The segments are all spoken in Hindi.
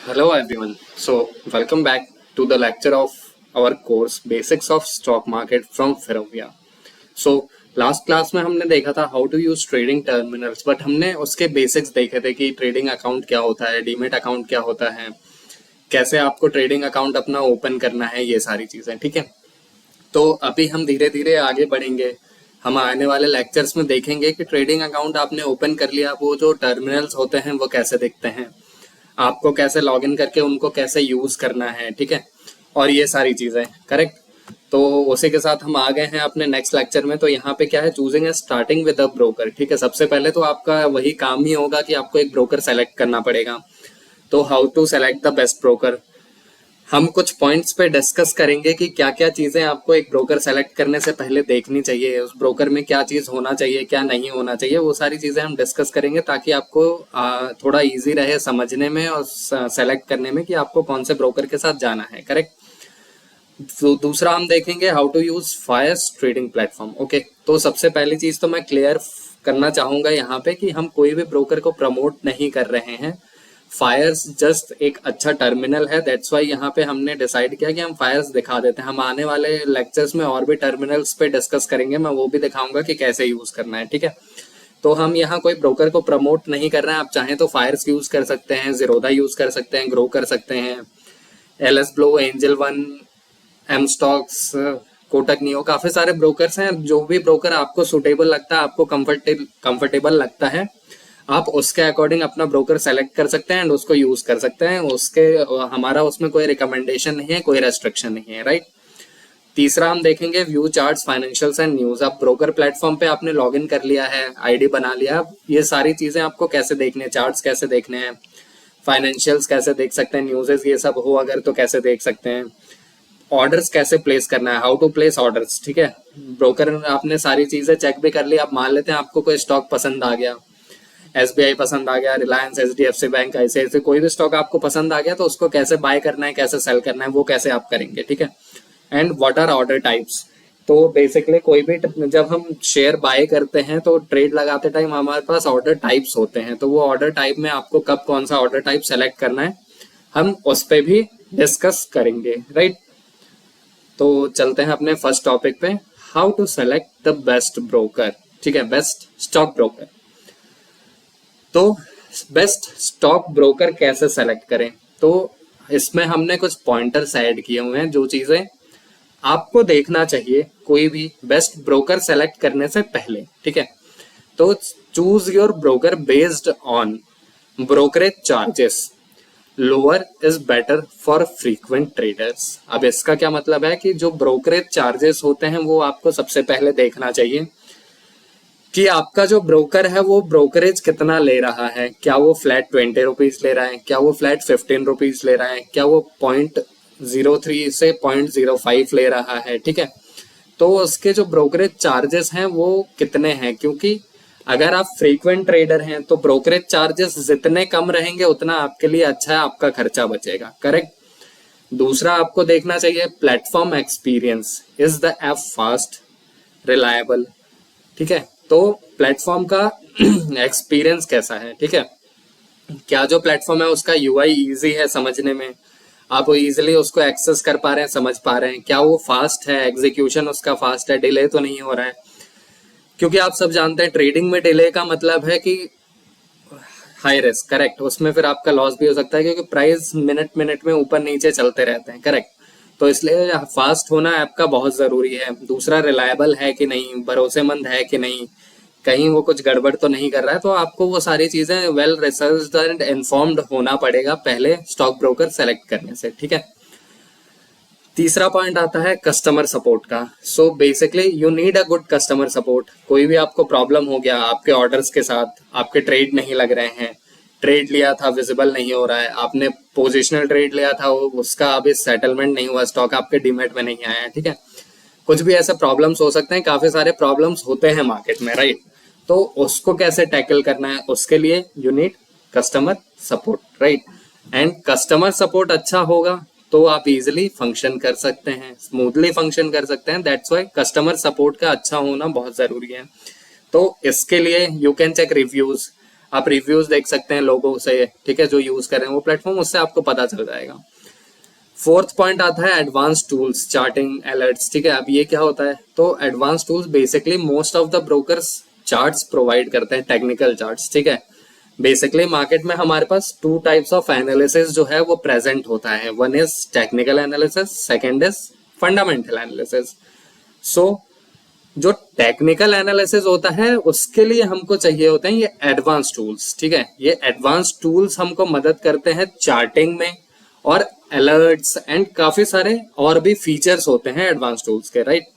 Hello everyone. Welcome back to the lecture of our course Basics of Stock Market from Ferrovia. Last class में हमने देखा था how to use trading terminals, but हमने उसके बेसिक्स देखे थे कि ट्रेडिंग अकाउंट क्या होता है, डीमेट अकाउंट क्या होता है, कैसे आपको ट्रेडिंग अकाउंट अपना ओपन करना है, ये सारी चीजें। ठीक है, तो अभी हम धीरे धीरे आगे बढ़ेंगे। हम आने वाले लेक्चर्स में देखेंगे कि ट्रेडिंग अकाउंट आपने ओपन कर लिया, वो जो टर्मिनल्स होते हैं वो कैसे दिखते हैं, आपको कैसे लॉगिन करके उनको कैसे यूज करना है। ठीक है, और ये सारी चीजें करेक्ट। तो उसी के साथ हम आ गए हैं अपने नेक्स्ट लेक्चर में। तो यहाँ पे क्या है, चूजिंग है स्टार्टिंग विद अ ब्रोकर। ठीक है, सबसे पहले तो आपका वही काम ही होगा कि आपको एक ब्रोकर सेलेक्ट करना पड़ेगा। तो how to select the best broker, हम कुछ पॉइंट्स पे डिस्कस करेंगे कि क्या क्या चीजें आपको एक ब्रोकर सेलेक्ट करने से पहले देखनी चाहिए, उस ब्रोकर में क्या चीज होना चाहिए, क्या नहीं होना चाहिए, वो सारी चीजें हम डिस्कस करेंगे ताकि आपको थोड़ा इजी रहे समझने में और सेलेक्ट करने में कि आपको कौन से ब्रोकर के साथ जाना है। करेक्ट। तो दूसरा हम देखेंगे how to use Fyers trading platform. Okay, तो सबसे पहली चीज तो मैं क्लियर करना चाहूंगा यहाँ पे कि हम कोई भी ब्रोकर को प्रमोट नहीं कर रहे हैं। फायर्स जस्ट एक अच्छा टर्मिनल है, दैट्स वाई यहाँ पे हमने डिसाइड किया कि हम फायर्स दिखा देते हैं। हम आने वाले लेक्चर्स में और भी टर्मिनल्स पे डिस्कस करेंगे, मैं वो भी दिखाऊंगा कि कैसे यूज करना है। ठीक है, तो हम यहाँ कोई ब्रोकर को प्रमोट नहीं कर रहे हैं। आप चाहें तो फायर्स यूज कर सकते हैं, जीरोधा यूज कर सकते हैं, ग्रो कर सकते हैं, Alice Blue, Angel One, M stocks, Kotak Neo, काफी सारे ब्रोकर्स हैं। जो भी ब्रोकर आपको सुटेबल लगता है, आपको कंफर्टेबल लगता है, आप उसके अकॉर्डिंग अपना ब्रोकर सेलेक्ट कर सकते हैं एंड उसको यूज कर सकते हैं। उसके हमारा उसमें कोई रिकमेंडेशन नहीं है, कोई रेस्ट्रिक्शन नहीं है। राइट। तीसरा हम देखेंगे view charts, financials and news. आप ब्रोकर प्लेटफॉर्म पे आपने लॉगिन कर लिया है, आईडी बना लिया, ये सारी चीजें आपको कैसे देखने हैं, चार्ट्स कैसे देखने हैं, फाइनेंशियल्स कैसे देख सकते हैं, न्यूज़ेस ये सब हो अगर तो कैसे देख सकते हैं, ऑर्डर्स कैसे प्लेस करना है, हाउ टू प्लेस ऑर्डर्स। ठीक है, ब्रोकर आपने सारी चीजें चेक भी कर ली। आप मान लेते हैं आपको कोई स्टॉक पसंद आ गया, एसबीआई पसंद आ गया, रिलायंस, एचडीएफसी बैंक, ऐसे कोई भी स्टॉक आपको पसंद आ गया, तो उसको कैसे बाय करना है, कैसे सेल करना है, वो कैसे आप करेंगे। ठीक है, and what are order types. तो बेसिकली कोई भी जब हम शेयर बाय करते हैं तो ट्रेड लगाते टाइम हमारे पास ऑर्डर टाइप्स होते हैं, तो वो ऑर्डर टाइप में आपको कब कौन सा ऑर्डर टाइप सेलेक्ट करना है, हम उस पर भी डिस्कस करेंगे। राइट। तो चलते हैं अपने फर्स्ट टॉपिक पे, how to select the best broker. ठीक है, बेस्ट स्टॉक ब्रोकर। तो बेस्ट स्टॉक ब्रोकर कैसे सेलेक्ट करें, तो इसमें हमने कुछ पॉइंटर्स ऐड किए हुए हैं, जो चीजें आपको देखना चाहिए कोई भी बेस्ट ब्रोकर सेलेक्ट करने से पहले। ठीक है, तो choose your broker based on brokerage charges, lower is better for frequent traders. अब इसका क्या मतलब है कि जो ब्रोकरेज चार्जेस होते हैं वो आपको सबसे पहले देखना चाहिए कि आपका जो ब्रोकर है वो ब्रोकरेज कितना ले रहा है। क्या वो फ्लैट 20 रुपीज ले रहा है, क्या वो फ्लैट 15 रुपीज ले रहा है, क्या वो 0.03 से 0.05 ले रहा है। ठीक है, तो उसके जो ब्रोकरेज चार्जेस हैं वो कितने हैं, क्योंकि अगर आप फ्रीक्वेंट ट्रेडर हैं तो ब्रोकरेज चार्जेस जितने कम रहेंगे उतना आपके लिए अच्छा है, आपका खर्चा बचेगा। करेक्ट। दूसरा आपको देखना चाहिए platform experience, is the app fast, reliable. ठीक है, तो प्लेटफॉर्म का एक्सपीरियंस कैसा है। ठीक है, क्या जो प्लेटफॉर्म है उसका यूआई इजी है समझने में, आप इजीली उसको एक्सेस कर पा रहे हैं, समझ पा रहे हैं, क्या वो फास्ट है, एग्जीक्यूशन उसका फास्ट है, डिले तो नहीं हो रहा है। क्योंकि आप सब जानते हैं ट्रेडिंग में डिले का मतलब है कि हाई रिस्क। करेक्ट, उसमें फिर आपका लॉस भी हो सकता है क्योंकि प्राइस मिनट मिनट में ऊपर नीचे चलते रहते हैं। करेक्ट, तो इसलिए फास्ट होना ऐप का बहुत जरूरी है। दूसरा रिलायबल है कि नहीं, भरोसेमंद है कि नहीं, कहीं वो कुछ गड़बड़ तो नहीं कर रहा है। तो आपको वो सारी चीजें वेल रिसर्च्ड एंड इन्फॉर्म्ड होना पड़ेगा पहले स्टॉक ब्रोकर सेलेक्ट करने से। ठीक है, तीसरा पॉइंट आता है कस्टमर सपोर्ट का। So basically you need a good customer support. कोई भी आपको प्रॉब्लम हो गया आपके ऑर्डर्स के साथ, आपके ट्रेड नहीं लग रहे हैं, ट्रेड लिया था विजिबल नहीं हो रहा है, आपने पोजिशनल ट्रेड लिया था उसका अभी सेटलमेंट नहीं हुआ, स्टॉक आपके डीमेट में नहीं आया। ठीक है, कुछ भी ऐसे प्रॉब्लम्स हो सकते हैं, काफी सारे प्रॉब्लम्स होते हैं मार्केट में। राइट, तो उसको कैसे टैकल करना है, उसके लिए you need customer support. Right, and customer support अच्छा होगा तो आप इजिली फंक्शन कर सकते हैं, स्मूथली फंक्शन कर सकते हैं। दैट्स वाई कस्टमर सपोर्ट का अच्छा होना बहुत जरूरी है। तो इसके लिए यू कैन चेक रिव्यूज। आप रिव्यूज देख सकते हैं लोगों से, ठीक है, जो यूज कर रहे हैं वो प्लेटफॉर्म, उससे आपको पता चल जाएगा। फोर्थ पॉइंट आता है एडवांस टूल्स, चार्टिंग, अलर्ट्स, ठीक है। अब ये क्या होता है, तो advance tools basically most of the brokers charts provide करते हैं, टेक्निकल चार्ट्स, ठीक है। बेसिकली मार्केट में हमारे पास टू टाइप्स ऑफ एनालिसिस जो है वो प्रेजेंट होता है, one is technical analysis, second is fundamental analysis. So जो टेक्निकल एनालिसिस होता है उसके लिए हमको चाहिए होते हैं ये एडवांस टूल्स, ठीक है। ये एडवांस टूल्स हमको मदद करते हैं चार्टिंग में, और अलर्ट्स एंड काफी सारे और भी फीचर्स होते हैं एडवांस टूल्स के, राइट।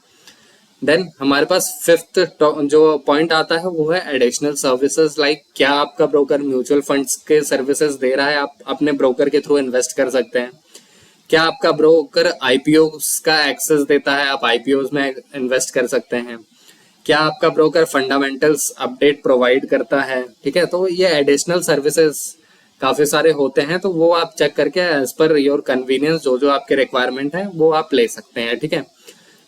देन हमारे पास फिफ्थ जो पॉइंट आता है वो है एडिशनल सर्विसेज, लाइक क्या आपका ब्रोकर म्यूचुअल फंड्स के सर्विसेज दे रहा है, आप अपने ब्रोकर के थ्रू इन्वेस्ट कर सकते हैं। क्या आपका ब्रोकर आईपीओ का एक्सेस देता है, आप आईपीओ में इन्वेस्ट कर सकते हैं। क्या आपका ब्रोकर फंडामेंटल्स अपडेट प्रोवाइड करता है, ठीक है। तो ये एडिशनल सर्विसेज काफी सारे होते हैं, तो वो आप चेक करके एज पर योर कन्वीनियंस जो जो आपके रिक्वायरमेंट है वो आप ले सकते हैं, ठीक है।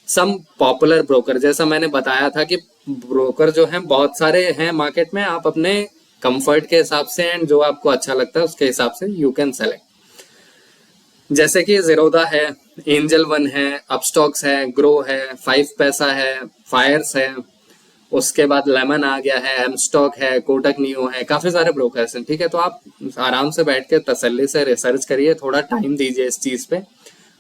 सम पॉपुलर ब्रोकर, जैसा मैंने बताया था कि ब्रोकर जो है बहुत सारे हैं मार्केट में, आप अपने कंफर्ट के हिसाब से एंड जो आपको अच्छा लगता है उसके हिसाब से यू कैन सेलेक्ट। जैसे कि जीरोधा है, एंजल वन है, अपस्टॉक्स है, ग्रो है, 5 पैसा है, फायर्स है, उसके बाद लेमन आ गया है, एम स्टॉक है, कोटक नियो है, काफी सारे ब्रोकर्स हैं, ठीक है। तो आप आराम से बैठ के तसल्ली से रिसर्च करिए, थोड़ा टाइम दीजिए इस चीज पे,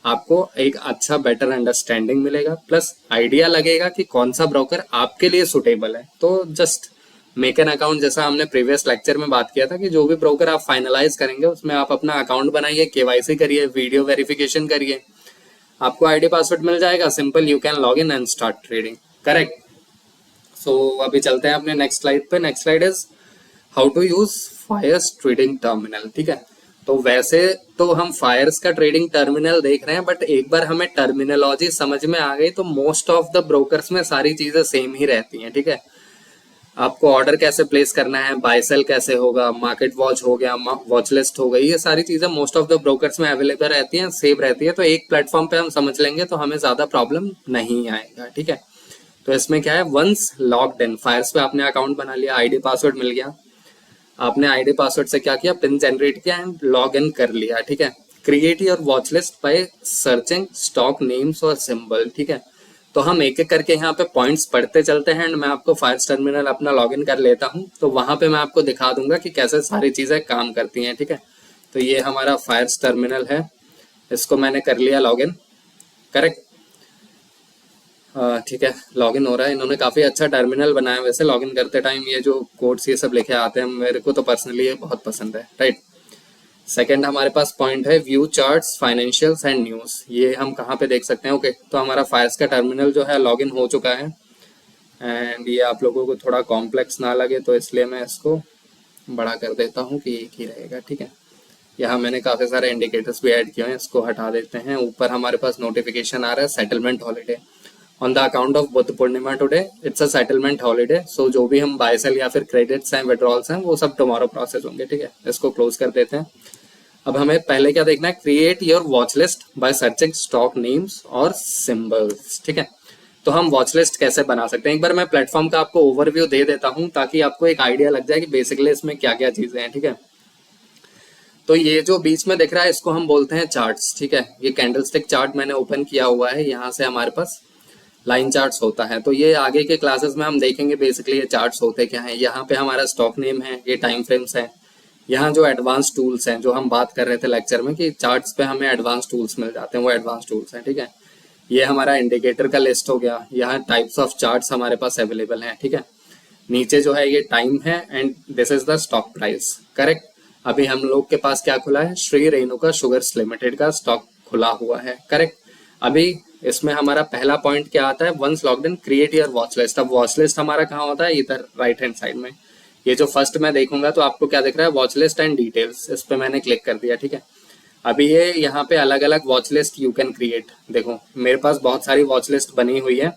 आपको एक अच्छा बेटर अंडरस्टैंडिंग मिलेगा, प्लस आइडिया लगेगा कि कौन सा ब्रोकर आपके लिए सुटेबल है। तो जस्ट मेक एन अकाउंट, जैसा हमने प्रीवियस लेक्चर में बात किया था कि जो भी ब्रोकर आप फाइनलाइज करेंगे उसमें आप अपना अकाउंट बनाइए, केवाईसी करिए, वीडियो वेरिफिकेशन करिए, आपको आईडी पासवर्ड मिल जाएगा, simple you can log in and start trading, correct. So अभी चलते हैं अपने नेक्स्ट स्लाइड पे। Next slide is how to use Fyers trading terminal, ठीक है। तो वैसे तो हम फायर्स का ट्रेडिंग टर्मिनल देख रहे हैं, बट एक बार हमें टर्मिनोलॉजी समझ में आ गई तो मोस्ट ऑफ द ब्रोकर्स में सारी चीजें सेम ही रहती हैं, ठीक है। आपको ऑर्डर कैसे प्लेस करना है, बाय सेल कैसे होगा, मार्केट वॉच हो गया, वॉच लिस्ट हो गई, ये सारी चीजें मोस्ट ऑफ द ब्रोकर्स में अवेलेबल रहती हैं, सेव रहती है। तो एक प्लेटफॉर्म पे हम समझ लेंगे तो हमें ज्यादा प्रॉब्लम नहीं आएगा, ठीक है। तो इसमें क्या है, वंस लॉग्ड इन, फायर्स पे आपने अकाउंट बना लिया, आईडी पासवर्ड मिल गया, आपने आईडी पासवर्ड से क्या किया, पिन जनरेट किया एंड लॉग इन कर लिया, ठीक है। Create your watch list by searching stock names और सिंबल, ठीक है। तो हम एक एक करके यहाँ पे पॉइंट्स पढ़ते चलते हैं एंड मैं आपको फायर्स टर्मिनल अपना लॉग इन कर लेता हूँ, तो वहां पे मैं आपको दिखा दूंगा कि कैसे सारी चीजें काम करती हैं, ठीक है। तो ये हमारा फायर्स टर्मिनल है, इसको मैंने कर लिया लॉग इन, करेक्ट, ठीक है। लॉगिन हो रहा है, इन्होंने काफी अच्छा टर्मिनल बनाया वैसे, लॉगिन करते टाइम ये जो कोड्स ये सब लिखे आते हैं, मेरे को तो पर्सनली ये बहुत पसंद है, राइट। सेकंड हमारे पास पॉइंट है view charts, financials and news, ये हम कहाँ पे देख सकते हैं, ओके। तो हमारा फायर्स का टर्मिनल जो है लॉगिन हो चुका है, एंड ये आप लोगों को थोड़ा कॉम्प्लेक्स ना लगे तो इसलिए मैं इसको बड़ा कर देता हूँ कि एक ही रहेगा, ठीक है। यहाँ मैंने काफी सारे इंडिकेटर्स भी ऐड किए हैं, इसको हटा देते हैं। ऊपर हमारे पास नोटिफिकेशन आ रहा है settlement holiday on the account of Buddha Purnima today, it's a settlement holiday. So जो भी हम बाय सेल या फिर क्रेडिट्स हैं, विड्रॉल्स हैं, वो सब टुमारो प्रोसेस होंगे, ठीक है। इसको क्लोज कर देते हैं। अब हमें पहले क्या देखना है, create your watch list by searching stock names और सिंबल्स, ठीक है। तो हम वॉच लिस्ट कैसे बना सकते हैं, एक बार मैं प्लेटफॉर्म का आपको ओवरव्यू दे देता हूँ ताकि आपको एक आइडिया लग जाए कि बेसिकली इसमें क्या क्या चीजें हैं, ठीक है। तो ये जो बीच में दिख रहा है इसको हम बोलते हैं चार्ट्स, ठीक है। ये कैंडलस्टिक चार्ट मैंने ओपन किया हुआ है, यहाँ से हमारे पास लाइन चार्ट्स होता है। तो ये आगे के क्लासेस में हम देखेंगे बेसिकली ये चार्ट्स होते क्या हैं। यहाँ पे हमारा स्टॉक नेम है, ये टाइम फ्रेम्स है। यहाँ जो एडवांस टूल्स हैं जो हम बात कर रहे थे लेक्चर में कि चार्ट्स पे हमें एडवांस टूल्स मिल जाते हैं, वो एडवांस टूल्स हैं, ठीक है। ये हमारा इंडिकेटर का लिस्ट हो गया, यहाँ टाइप्स ऑफ चार्ट्स हमारे पास अवेलेबल हैं, ठीक है। नीचे जो है ये टाइम है and this is the stock price, correct. अभी हम लोग के पास क्या खुला है, श्री रेणुका शुगर्स लिमिटेड का स्टॉक खुला हुआ है, करेक्ट। अभी इसमें हमारा पहला पॉइंट क्या आता है, once logged in create your watch list. अब वॉच लिस्ट हमारा कहाँ होता है, इधर राइट हैंड साइड में। ये जो फर्स्ट मैं देखूंगा तो आपको क्या दिख रहा है, वॉच लिस्ट एंड डिटेल्स, इस पे मैंने क्लिक कर दिया, ठीक है। अभी ये यहाँ पे अलग अलग watch list you can create, देखो मेरे पास बहुत सारी वॉच लिस्ट बनी हुई है,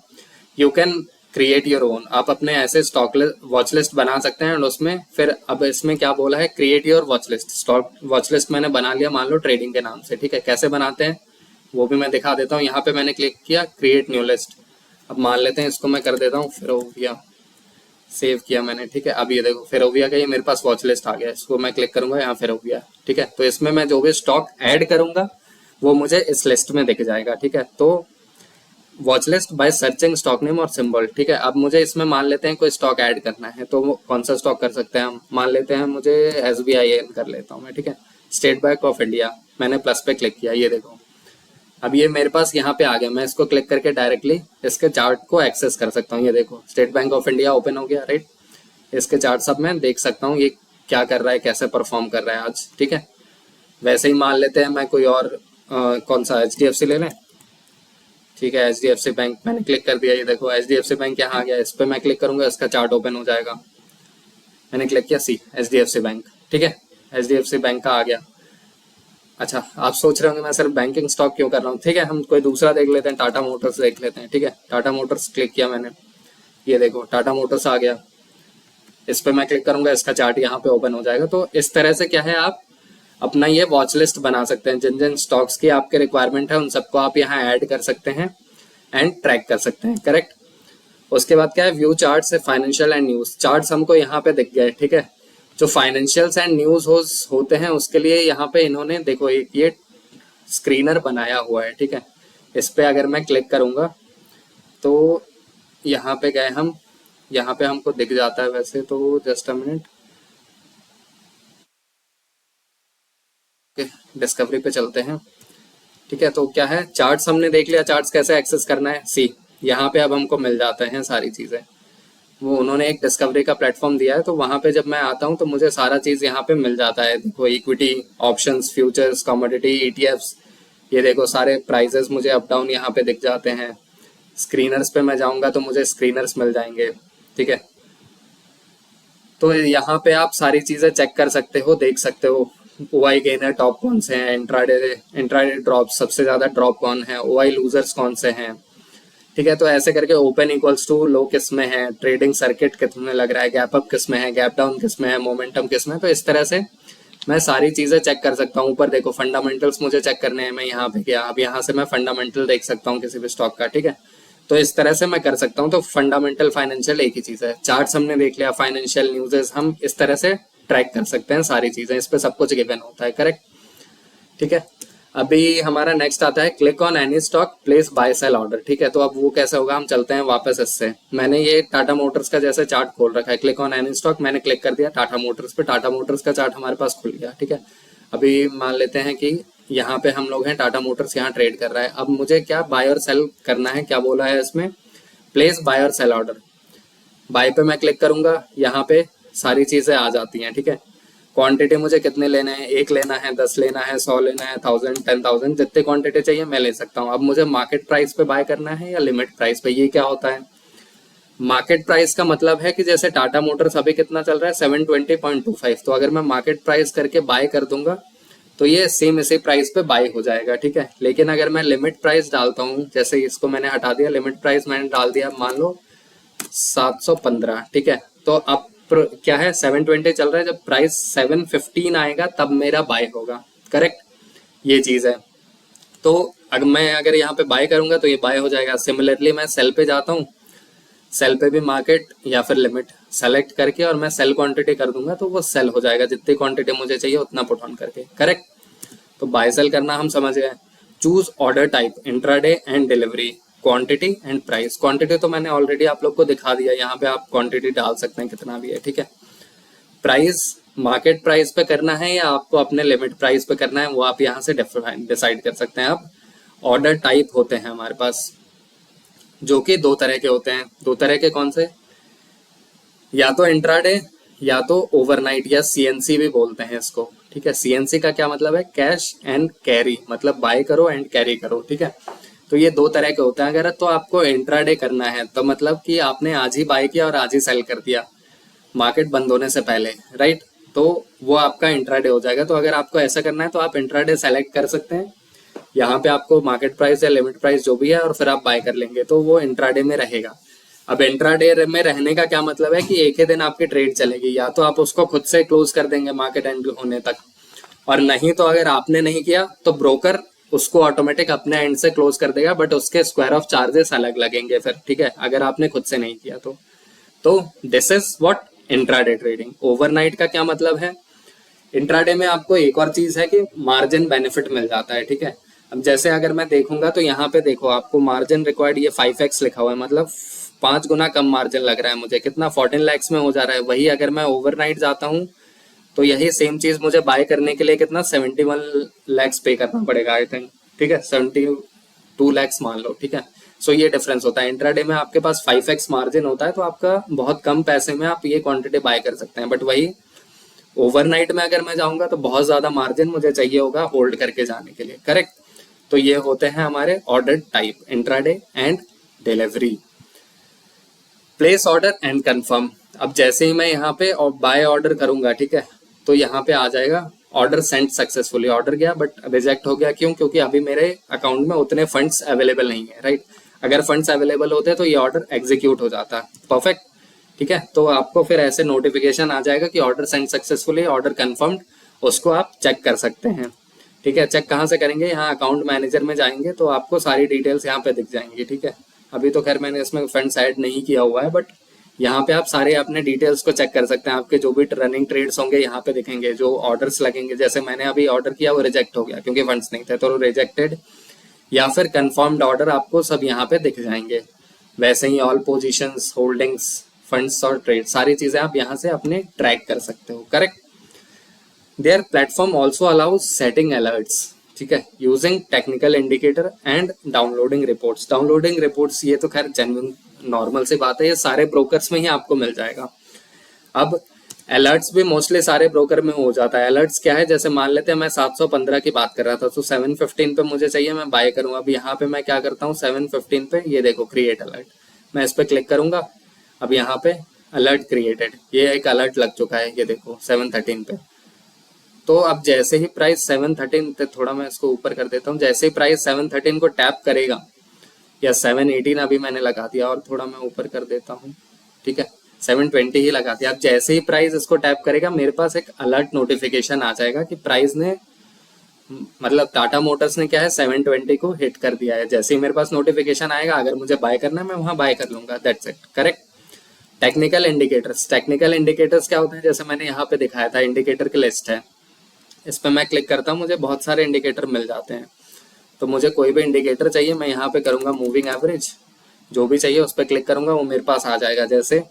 you can create your own. आप अपने ऐसे स्टॉक वॉच लिस्ट बना सकते हैं, और उसमें फिर अब इसमें क्या बोला है, create your watch list. Stock watch list मैंने बना लिया, मान लो ट्रेडिंग के नाम से, ठीक है। कैसे बनाते हैं वो भी मैं दिखा देता हूँ। यहाँ पे मैंने क्लिक किया क्रिएट न्यू लिस्ट। अब मान लेते हैं इसको मैं कर देता हूँ फिरोविया सेव किया मैंने, ठीक है। अब ये देखो फेरोविया का ये मेरे पास वॉच लिस्ट आ गया, इसको मैं क्लिक करूंगा यहाँ फेरोविया, ठीक है। तो इसमें मैं जो भी स्टॉक ऐड करूंगा वो मुझे इस लिस्ट में दिख जाएगा, ठीक है। तो watch list by searching stock name और सिंबल, ठीक है। अब मुझे इसमें मान लेते हैं कोई स्टॉक ऐड करना है, तो कौन सा स्टॉक कर सकते हैं हम, मान लेते हैं मुझे SBIN कर लेता हूँ मैं, ठीक है। स्टेट बैंक ऑफ इंडिया, मैंने प्लस पे क्लिक किया, ये देखो अब ये मेरे पास यहाँ पे आ गया। मैं इसको क्लिक करके डायरेक्टली इसके चार्ट को एक्सेस कर सकता हूँ। ये देखो state bank of India open हो गया, राइट। इसके चार्ट सब मैं देख सकता हूँ ये क्या कर रहा है, कैसे परफॉर्म कर रहा है आज, ठीक है। वैसे ही मान लेते हैं मैं कोई और कौन सा HDFC ले लें, ठीक है। HDFC बैंक मैंने क्लिक कर दिया, ये देखो HDFC बैंक यहाँ आ गया। इस पर मैं क्लिक करूंगा, इसका चार्ट ओपन हो जाएगा। मैंने क्लिक किया HDFC बैंक, ठीक है। HDFC बैंक का आ गया। अच्छा, आप सोच रहे होंगे मैं सिर्फ बैंकिंग स्टॉक क्यों कर रहा हूँ, ठीक है। हम कोई दूसरा देख लेते हैं, टाटा मोटर्स देख लेते हैं, ठीक है। टाटा मोटर्स क्लिक किया मैंने, ये देखो टाटा मोटर्स आ गया। इस पर मैं क्लिक करूंगा, इसका चार्ट यहाँ पे ओपन हो जाएगा। तो इस तरह से क्या है, आप अपना ये वॉच लिस्ट बना सकते हैं। जिन जिन स्टॉक्स की आपके रिक्वायरमेंट है उन सबको आप यहाँ ऐड कर सकते हैं एंड ट्रैक कर सकते हैं, करेक्ट। उसके बाद क्या है, व्यू चार्ट्स है, फाइनेंशियल एंड न्यूज चार्ट्स हमको यहाँ पे दिख गए, ठीक है। जो फाइनेंशियल्स एंड न्यूज होते हैं उसके लिए यहाँ पे इन्होंने देखो एक ये स्क्रीनर बनाया हुआ है, ठीक है। इस पे अगर मैं क्लिक करूंगा तो यहाँ पे गए हम, यहाँ पे हमको दिख जाता है वैसे तो, जस्ट अ मिनट, डिस्कवरी पे चलते हैं, ठीक है। तो क्या है, चार्ट्स हमने देख लिया, चार्ट्स कैसे एक्सेस करना है, सी यहाँ पे अब हमको मिल जाते हैं सारी चीजें। वो उन्होंने एक डिस्कवरी का प्लेटफॉर्म दिया है, तो वहां पे जब मैं आता हूँ तो मुझे सारा चीज यहाँ पे मिल जाता है। देखो equity, options, futures, commodity, ETFs, ये देखो सारे प्राइजेस मुझे अप डाउन यहाँ पे दिख जाते हैं। स्क्रीनर्स पे मैं जाऊंगा तो मुझे स्क्रीनर्स मिल जाएंगे, ठीक है। तो यहाँ पे आप सारी चीजें चेक कर सकते हो, देख सकते हो। OI गेनर टॉप कौन से हैं, इंट्राडे ड्रॉप सबसे ज्यादा ड्रॉप कौन है, OI लूजर्स कौन से हैं, ठीक है। तो ऐसे करके ओपन इक्वल्स टू लो किस में है, ट्रेडिंग सर्किट कितने लग रहा है, गैप अप किस में है, गैप डाउन किस में है, मोमेंटम किस में है। तो इस तरह से मैं सारी चीजें चेक कर सकता हूँ। ऊपर देखो फंडामेंटल्स मुझे चेक करने हैं, मैं यहाँ पे गया, अब यहाँ से मैं फंडामेंटल देख सकता हूँ किसी भी स्टॉक का, ठीक है। तो इस तरह से मैं कर सकता हूँ। तो फंडामेंटल फाइनेंशियल एक ही चीज है। चार्ट्स हमने देख लिया, फाइनेंशियल न्यूज़ेस हम इस तरह से ट्रैक कर सकते हैं सारी चीजें, इस पे सब कुछ गिवन होता है, करेक्ट, ठीक है। अभी हमारा नेक्स्ट आता है click on any stock place buy sell order, ठीक है। तो अब वो कैसे होगा, हम चलते हैं वापस इससे। मैंने ये टाटा मोटर्स का जैसे चार्ट खोल रखा है, क्लिक ऑन एनी स्टॉक, मैंने क्लिक कर दिया टाटा मोटर्स पे, टाटा मोटर्स का चार्ट हमारे पास खुल गया, ठीक है। अभी मान लेते हैं कि यहाँ पे हम लोग हैं, टाटा मोटर्स यहाँ ट्रेड कर रहा है। अब मुझे क्या बाय और सेल करना है, क्या बोला है इसमें, प्लेस बाय और सेल ऑर्डर। बाय पे मैं क्लिक करूंगा, यहाँ पे सारी चीजें आ जाती हैं, ठीक है। क्वांटिटी मुझे कितने लेने हैं, 1 लेना है, 10 लेना है, 100 लेना है, 1000, 10,000, जितने क्वांटिटी चाहिए मैं ले सकता हूँ। अब मुझे मार्केट प्राइस पे बाय करना है या लिमिट प्राइस पे, ये क्या होता है। मार्केट प्राइस का मतलब है कि जैसे टाटा मोटर्स अभी कितना चल रहा है, 720.25, तो अगर मैं मार्केट प्राइस करके बाय कर दूंगा तो ये सेम इसी प्राइस पे बाय हो जाएगा, ठीक है। लेकिन अगर मैं लिमिट प्राइस डालता हूँ, जैसे इसको मैंने हटा दिया, लिमिट प्राइस मैंने डाल दिया मान लो 715, ठीक है। तो अब क्या है, 720 चल रहा है, जब प्राइस 715 आएगा तब मेरा बाय होगा, करेक्ट, ये चीज है। तो अगर यहाँ पे बाय करूंगा तो ये बाय हो जाएगा। सिमिलरली मैं सेल पे जाता हूँ, सेल पे भी मार्केट या फिर लिमिट सेलेक्ट करके और मैं सेल क्वांटिटी कर दूंगा तो वो सेल हो जाएगा, जितनी क्वांटिटी मुझे चाहिए उतना पुट ऑन करके, करेक्ट। तो बाय सेल करना हम समझ गए। Choose order type, intraday and delivery, quantity and price. Quantity तो मैंने ऑलरेडी आप लोग को दिखा दिया, यहाँ पे आप क्वांटिटी डाल सकते हैं कितना भी है, ठीक है। प्राइस मार्केट प्राइस पे करना है या आपको अपने लिमिट प्राइस पे करना है, वो आप यहाँ से डिसाइड कर सकते हैं। अब ऑर्डर टाइप होते हैं हमारे पास, जो कि 2 तरह के होते हैं। 2 तरह के कौन से, या तो इंट्राडे या तो ओवरनाइट, या CNC भी बोलते हैं इसको, ठीक है। CNC का क्या मतलब है, कैश एंड कैरी, मतलब बाय करो एंड कैरी करो, ठीक है। तो ये 2 तरह के होते हैं। अगर तो आपको इंट्राडे करना है तो मतलब कि आपने आज ही बाय किया और आज ही सेल कर दिया मार्केट बंद होने से पहले, राइट, तो वो आपका इंट्राडे हो जाएगा। तो अगर आपको ऐसा करना है तो आप इंट्राडे सेलेक्ट कर सकते हैं, यहाँ पे आपको मार्केट प्राइस या लिमिट प्राइस जो भी है और फिर आप बाय कर लेंगे, तो वो इंट्राडे में रहेगा। अब इंट्राडे में रहने का क्या मतलब है कि एक ही दिन आपकी ट्रेड चलेगी, या तो आप उसको खुद से क्लोज कर देंगे मार्केट एंड होने तक, और नहीं तो अगर आपने नहीं किया तो ब्रोकर उसको ऑटोमेटिक अपने एंड से क्लोज कर देगा, बट उसके स्क्वायर ऑफ चार्जेस अलग लगेंगे फिर, ठीक है, अगर आपने खुद से नहीं किया तो। तो this is what intraday trading. Overnight का क्या मतलब है? इंट्राडे में आपको एक और चीज है कि मार्जिन बेनिफिट मिल जाता है, ठीक है। अब जैसे अगर मैं देखूंगा तो यहाँ पे देखो आपको मार्जिन रिक्वायर्ड ये 5x लिखा हुआ है, मतलब 5 गुना कम मार्जिन लग रहा है मुझे, कितना 14 lakhs में हो जा रहा है। वही अगर मैं ओवरनाइट जाता हूँ तो यही सेम चीज मुझे बाय करने के लिए कितना 71 lakhs पे करना पड़ेगा आई थिंक, ठीक है, 72 lakhs मान लो, ठीक है। सो ये डिफरेंस होता है। इंट्राडे में आपके पास 5x मार्जिन होता है तो आपका बहुत कम पैसे में आप ये क्वांटिटी बाय कर सकते हैं, बट वही ओवरनाइट में अगर मैं जाऊंगा तो बहुत ज्यादा मार्जिन मुझे चाहिए होगा होल्ड करके जाने के लिए, करेक्ट। तो ये होते हैं हमारे order type, intraday and delivery. Place order and confirm. अब जैसे ही मैं यहाँ पे बाय ऑर्डर करूंगा, ठीक है, तो यहाँ पे आ जाएगा ऑर्डर सेंड सक्सेसफुली, ऑर्डर गया बट रिजेक्ट हो गया, क्यों? क्योंकि अभी मेरे अकाउंट में उतने फंड्स अवेलेबल नहीं है, राइट। अगर फंड्स अवेलेबल होते तो ये ऑर्डर एग्जीक्यूट हो जाता, परफेक्ट, ठीक है। तो आपको फिर ऐसे नोटिफिकेशन आ जाएगा कि order send successfully, order confirmed, उसको आप चेक कर सकते हैं, ठीक है। चेक कहाँ से करेंगे? यहाँ अकाउंट मैनेजर में जाएंगे तो आपको सारी डिटेल्स यहाँ पे दिख जाएंगी, ठीक है। अभी तो खैर मैंने इसमें फंड्स ऐड नहीं किया हुआ है, बट यहाँ पे आप सारे अपने डिटेल्स को चेक कर सकते हैं। आपके जो भी रनिंग ट्रेड्स होंगे यहाँ पे दिखेंगे, जो ऑर्डर्स लगेंगे, जैसे मैंने अभी ऑर्डर किया वो रिजेक्ट हो गया क्योंकि फंड्स नहीं थे, तो रिजेक्टेड या फिर कंफर्म्ड ऑर्डर आपको सब यहाँ पे दिख जाएंगे। वैसे ही ऑल पोजीशंस, होल्डिंग्स, फंड्स और ट्रेड, सारी चीजें आप यहाँ से अपने ट्रैक कर सकते हो, correct. Their platform also allows setting alerts, ठीक है, using technical indicator and downloading reports. Downloading reports ये तो खैर जेन्युइन नॉर्मल सी बात है, ये सारे ब्रोकर्स में ही आपको मिल जाएगा। अब अलर्ट्स भी मोस्टली सारे ब्रोकर में हो जाता है। अलर्ट्स क्या है? जैसे मान लेते हैं मैं 715 की बात कर रहा था, तो 715 पे मुझे चाहिए, मैं बाय करूंगा। अब यहाँ पे मैं क्या करता हूँ, 715 पे ये देखो क्रिएट अलर्ट, मैं इस पे क्लिक करूंगा। अब यहाँ पे अलर्ट क्रिएटेड, ये एक अलर्ट लग चुका है, ये देखो 713 पे। तो अब जैसे ही प्राइस 713 पे, थोड़ा मैं इसको ऊपर कर देता हूँ, जैसे ही प्राइस 713 को टैप करेगा, या 718 अभी मैंने लगा दिया और थोड़ा मैं ऊपर कर देता हूँ, ठीक है, 720 ही लगा दिया। अब जैसे ही प्राइस इसको टैप करेगा मेरे पास एक अलर्ट नोटिफिकेशन आ जाएगा कि प्राइस ने, मतलब टाटा मोटर्स ने क्या है, 720 को हिट कर दिया है। जैसे ही मेरे पास नोटिफिकेशन आएगा, अगर मुझे बाय करना है मैं वहां बाय कर लूंगा, that's it, correct. Technical indicators, technical indicators क्या होते हैं? जैसे मैंने यहाँ पे दिखाया था, इंडिकेटर की लिस्ट है, इस पर मैं क्लिक करता हूँ, मुझे बहुत सारे इंडिकेटर मिल जाते हैं। तो मुझे कोई भी इंडिकेटर चाहिए, मैं यहाँ पे करूंगा मूविंग एवरेज, जो भी चाहिए उस पर क्लिक करूंगा, वो मेरे पास आ जाएगा। जैसे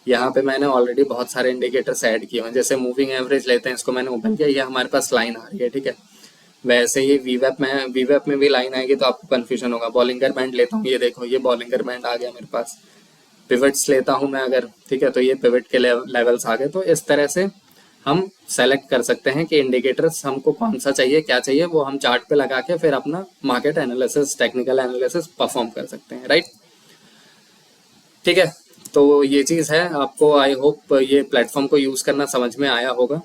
यहाँ पे मैंने ऑलरेडी बहुत सारे इंडिकेटर्स ऐड किए हैं, जैसे मूविंग एवरेज लेते हैं, इसको मैंने ओपन किया, ये हमारे पास लाइन आ रही है, ठीक है। वैसे ही वीवेप में भी लाइन आएगी तो आपको कंफ्यूजन होगा। बॉलिंगर बैंड लेता हूँ, ये देखो ये बॉलिंगर बैंड आ गया मेरे पास। पिवट्स लेता हूँ मैं अगर, ठीक है, तो ये पिवट के लेवल्स आ गए। तो इस तरह से हम सेलेक्ट कर सकते हैं कि इंडिकेटर्स हमको कौन सा चाहिए, क्या चाहिए, वो हम चार्ट पे लगा के फिर अपना market analysis, technical analysis perform कर सकते हैं, राइट। ठीक है, तो ये चीज़ है। आपको आई होप ये प्लेटफॉर्म को यूज़ करना समझ में आया होगा।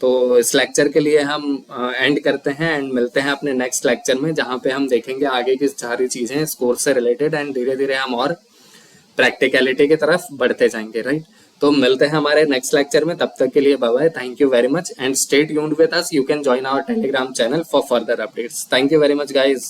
तो इस लेक्चर के लिए हम एंड करते हैं एंड मिलते हैं अपने नेक्स्ट लेक्चर में, जहाँ पे हम देखेंगे आगे की सारी चीज़ें इस कोर्स से रिलेटेड, एंड धीरे धीरे हम और प्रैक्टिकलिटी की तरफ बढ़ते जाएंगे, राइट। तो मिलते हैं हमारे नेक्स्ट लेक्चर में, तब तक के लिए bye bye, thank you very much and stay tuned with us. You can join our Telegram channel for further updates. Thank you very much guys.